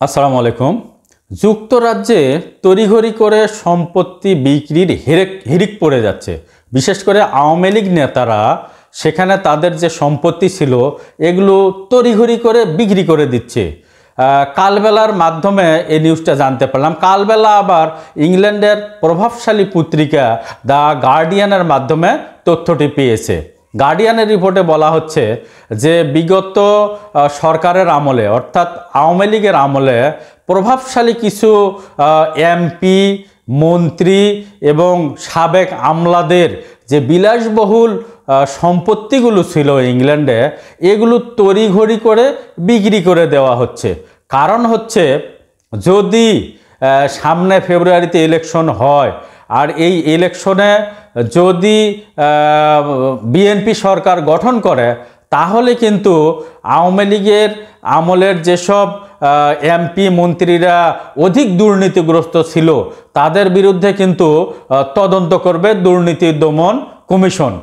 আসসালামু আলাইকুম। যুক্তরাজ্যে তড়িঘড়ি করে সম্পত্তি বিক্রির হিড়িক পড়ে যাচ্ছে। বিশেষ করে আওয়ামী লীগ নেতারা সেখানে তাদের যে সম্পত্তি ছিল এগুলো তড়িঘড়ি করে বিক্রি করে দিচ্ছে। কালবেলার মাধ্যমে এই নিউজটা জানতে পারলাম। কালবেলা আবার ইংল্যান্ডের প্রভাবশালী পত্রিকা দ্য গার্ডিয়ানের মাধ্যমে তথ্যটি পেয়েছে। গার্ডিয়ানের রিপোর্টে বলা হচ্ছে যে বিগত সরকারের আমলে অর্থাৎ আওয়ামী লীগের আমলে প্রভাবশালী কিছু এমপি, মন্ত্রী এবং সাবেক আমলাদের যে বিলাসবহুল সম্পত্তিগুলো ছিল ইংল্যান্ডে, এগুলো তড়িঘড়ি করে বিক্রি করে দেওয়া হচ্ছে। কারণ হচ্ছে যদি সামনে ফেব্রুয়ারিতে ইলেকশন হয় আর এই ইলেকশনে যদি বিএনপি সরকার গঠন করে, তাহলে কিন্তু আওয়ামী লীগের আমলের যেসব এমপি মন্ত্রীরা অধিক দুর্নীতিগ্রস্ত ছিল তাদের বিরুদ্ধে কিন্তু তদন্ত করবে দুর্নীতি দমন কমিশন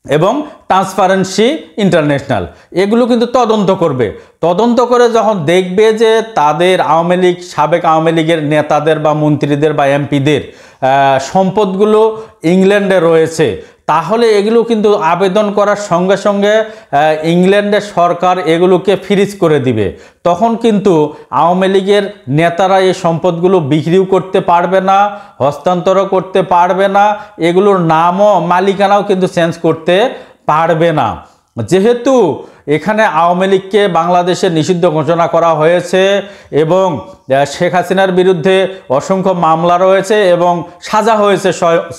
এবং ট্রান্সপারেন্সি ইন্টারন্যাশনাল। এগুলো কিন্তু তদন্ত করবে। তদন্ত করে যখন দেখবে যে তাদের আওয়ামী লীগ, সাবেক আওয়ামী লীগের নেতাদের বা মন্ত্রীদের বা এমপিদের সম্পদগুলো ইংল্যান্ডে রয়েছে, তাহলে এগুলো কিন্তু আবেদন করার সঙ্গে সঙ্গে ইংল্যান্ডের সরকার এগুলোকে ফ্রিজ করে দিবে। তখন কিন্তু আওয়ামী লীগের নেতারা এই সম্পদগুলো বিক্রিও করতে পারবে না, হস্তান্তরও করতে পারবে না, এগুলোর নামও মালিকানাও কিন্তু চেঞ্জ করতে পারবে না। যেহেতু এখানে আওয়ামী লীগকে বাংলাদেশে নিষিদ্ধ ঘোষণা করা হয়েছে এবং শেখ হাসিনার বিরুদ্ধে অসংখ্য মামলা রয়েছে এবং সাজা হয়েছে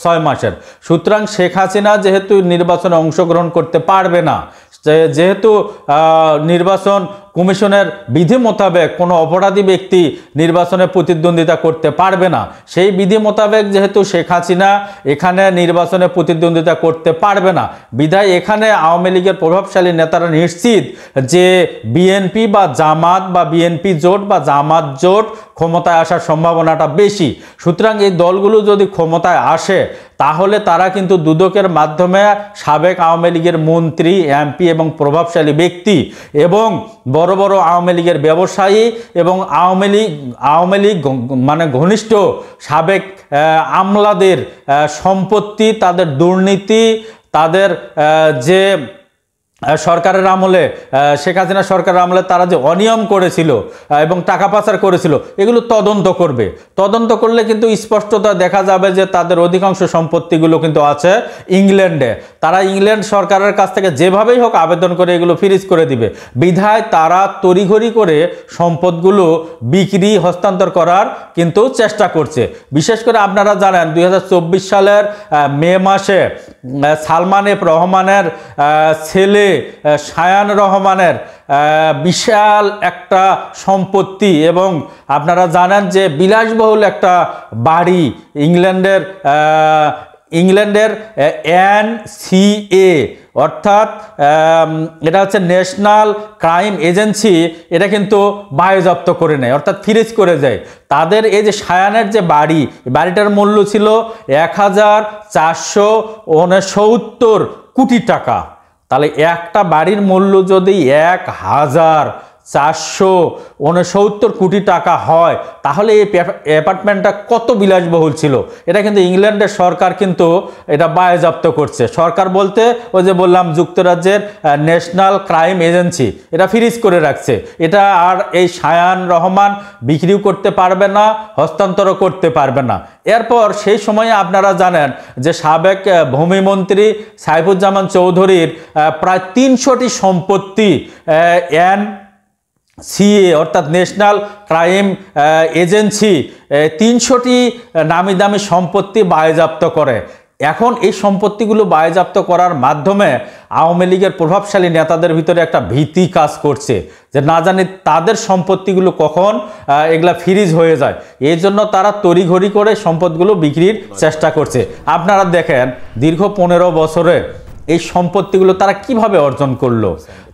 6 মাসের, সুতরাং শেখ হাসিনা যেহেতু নির্বাচনে অংশগ্রহণ করতে পারবে না, যেহেতু নির্বাচন কমিশনের বিধি মোতাবেক কোনো অপরাধী ব্যক্তি নির্বাচনে প্রতিদ্বন্দ্বিতা করতে পারবে না, সেই বিধি মোতাবেক যেহেতু শেখ হাসিনা এখানে নির্বাচনে প্রতিদ্বন্দ্বিতা করতে পারবে না, বিধায় এখানে আওয়ামী লীগের প্রভাবশালী নেতারা নিশ্চিত যে বিএনপি বা জামাত বা বিএনপি জোট বা জামাত জোট ক্ষমতায় আসার সম্ভাবনাটা বেশি। সুতরাং এই দলগুলো যদি ক্ষমতায় আসে তাহলে তারা কিন্তু দুদকের মাধ্যমে সাবেক আওয়ামী লীগের মন্ত্রী, এমপি এবং প্রভাবশালী ব্যক্তি এবং বড় বড় আওয়ামী লীগের ব্যবসায়ী এবং আওয়ামী লীগ মানে ঘনিষ্ঠ সাবেক আমলাদের সম্পত্তি, তাদের দুর্নীতি, তাদের যে সরকারের আমলে, শেখ হাসিনা সরকারের আমলে তারা যে অনিয়ম করেছিল এবং টাকা পাচার করেছিল, এগুলো তদন্ত করবে। তদন্ত করলে কিন্তু স্পষ্টতা দেখা যাবে যে তাদের অধিকাংশ সম্পত্তিগুলো কিন্তু আছে ইংল্যান্ডে। তারা ইংল্যান্ড সরকারের কাছ থেকে যেভাবেই হোক আবেদন করে এগুলো ফ্রিজ করে দিবে, বিধায় তারা তড়িঘড়ি করে সম্পদগুলো বিক্রি, হস্তান্তর করার কিন্তু চেষ্টা করছে। বিশেষ করে আপনারা জানেন 2024 সালের মে মাসে সালমান এফ রহমানের ছেলে শায়ান রহমানের বিশাল একটা সম্পত্তি এবং আপনারা জানেন যে বিলাসবহুল একটা বাড়ি ইংল্যান্ডের NCA অর্থাৎ এটা হচ্ছে ন্যাশনাল ক্রাইম এজেন্সি, এটা কিন্তু বাজেয়াপ্ত করে নেয় অর্থাৎ ফ্রিজ করে দেয়। তাদের এই যে শায়ানের যে বাড়িটার মূল্য ছিল 1469 কোটি টাকা। তাহলে একটা বাড়ির মূল্য যদি 1469 কোটি টাকা হয়, তাহলে এই অ্যাপার্টমেন্টটা কত বিলাসবহুল ছিল। এটা কিন্তু ইংল্যান্ডের সরকার কিন্তু এটা বাজেয়াপ্ত করছে। সরকার বলতে ওই যে বললাম যুক্তরাজ্যের ন্যাশনাল ক্রাইম এজেন্সি এটা ফ্রিজ করে রাখছে। এটা আর এই শায়ান রহমান বিক্রিও করতে পারবে না, হস্তান্তরও করতে পারবে না। এরপর সেই সময়ে আপনারা জানেন যে সাবেক ভূমিমন্ত্রী সাইফুজ্জামান চৌধুরীর প্রায় 300টি সম্পত্তি NCA অর্থাৎ ন্যাশনাল ক্রাইম এজেন্সি 300টি নামি দামি সম্পত্তি বাজেয়াপ্ত করে। এখন এই সম্পত্তিগুলো বাজেয়াপ্ত করার মাধ্যমে আওয়ামী লীগের প্রভাবশালী নেতাদের ভিতরে একটা ভীতি কাজ করছে যে না জানি তাদের সম্পত্তিগুলো কখন এগুলা ফ্রিজ হয়ে যায়। এই জন্য তারা তড়িঘড়ি করে সম্পদগুলো বিক্রির চেষ্টা করছে। আপনারা দেখেন দীর্ঘ 15 বছরে এই সম্পত্তিগুলো তারা কিভাবে অর্জন করলো।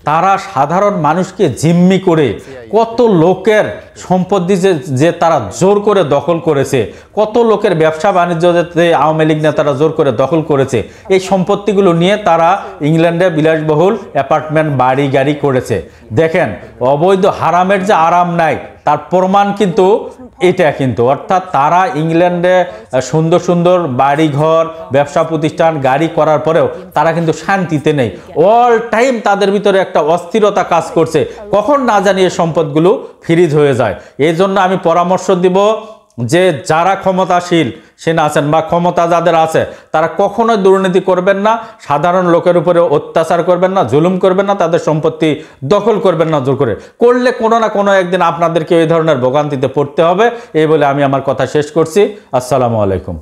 তারা সাধারণ মানুষকে জিম্মি করে কত লোকের সম্পত্তি যে তারা জোর করে দখল করেছে, কত লোকের ব্যবসা বাণিজ্যতে আওয়ামী লীগ নেতারা জোর করে দখল করেছে। এই সম্পত্তিগুলো নিয়ে তারা ইংল্যান্ডে বিলাসবহুল অ্যাপার্টমেন্ট, বাড়ি গাড়ি করেছে। দেখেন অবৈধ হারামের যে আরাম নাই তার প্রমাণ কিন্তু এটা কিন্তু, অর্থাৎ তারা ইংল্যান্ডে সুন্দর সুন্দর বাড়িঘর, ব্যবসা প্রতিষ্ঠান, গাড়ি করার পরেও তারা কিন্তু শান্তিতে নেই। অল টাইম তাদের ভিতরে একটা অস্থিরতা কাজ করছে, কখন না জানিয়ে সম্পদগুলো ফ্রিজ হয়ে যায়। এই জন্য আমি পরামর্শ দিব যে যারা ক্ষমতাশীল সেনা আছেন বা ক্ষমতা যাদের আছে, তারা কখনোই দুর্নীতি করবেন না, সাধারণ লোকের উপরে অত্যাচার করবেন না, জুলুম করবেন না, তাদের সম্পত্তি দখল করবেন না জোর করে। করলে কোনো না কোনো একদিন আপনাদেরকে এই ধরনের ভোগান্তিতে পড়তে হবে। এই বলে আমি আমার কথা শেষ করছি। আসসালামু আলাইকুম।